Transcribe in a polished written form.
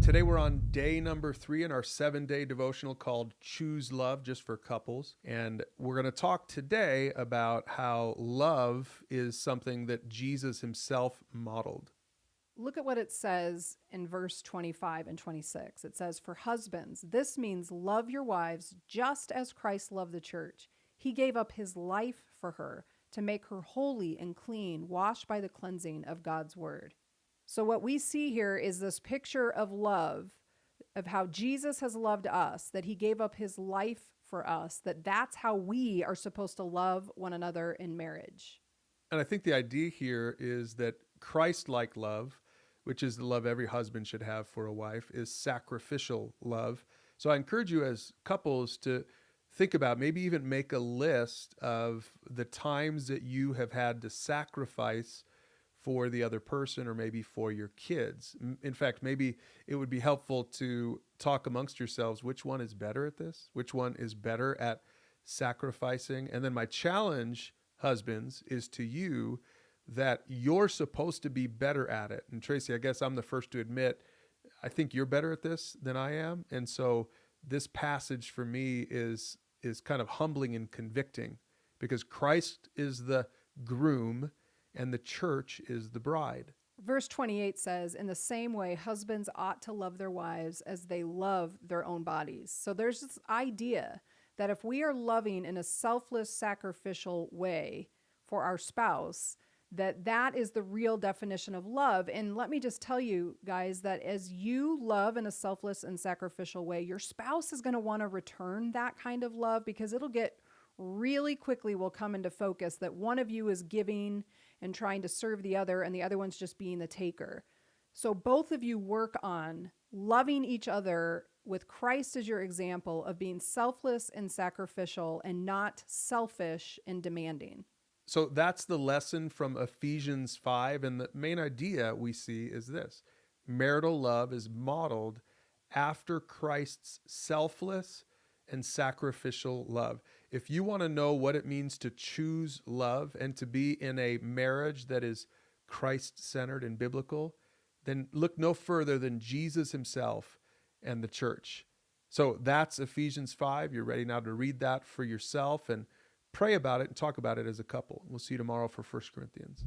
Today we're on day number 3 in our 7-day devotional called Choose Love, just for couples. And we're going to talk today about how love is something that Jesus himself modeled. Look at what it says in verse 25 and 26. It says, "For husbands, this means love your wives just as Christ loved the church. He gave up his life for her to make her holy and clean, washed by the cleansing of God's word." So what we see here is this picture of love, of how Jesus has loved us, that he gave up his life for us, that's how we are supposed to love one another in marriage. And I think the idea here is that Christ-like love, which is the love every husband should have for a wife, is sacrificial love. So I encourage you as couples to think about, maybe even make a list of the times that you have had to sacrifice for the other person or maybe for your kids. In fact, maybe it would be helpful to talk amongst yourselves, which one is better at this? Which one is better at sacrificing? And then my challenge, husbands, is to you that you're supposed to be better at it. And Tracy, I guess I'm the first to admit, I think you're better at this than I am. And so this passage for me is kind of humbling and convicting, because Christ is the groom and the church is the bride. Verse 28 says, "In the same way, husbands ought to love their wives as they love their own bodies." So there's this idea that if we are loving in a selfless, sacrificial way for our spouse, that is the real definition of love. And let me just tell you guys that as you love in a selfless and sacrificial way, your spouse is going to want to return that kind of love, because it'll get really quickly will come into focus that one of you is giving and trying to serve the other, and the other one's just being the taker. So both of you work on loving each other with Christ as your example of being selfless and sacrificial and not selfish and demanding. So that's the lesson from Ephesians 5. And the main idea we see is this: marital love is modeled after Christ's selfless and sacrificial love. If you want to know what it means to choose love and to be in a marriage that is Christ-centered and biblical, then look no further than Jesus himself and the church. So that's Ephesians 5. You're ready now to read that for yourself and pray about it and talk about it as a couple. We'll see you tomorrow for 1 Corinthians.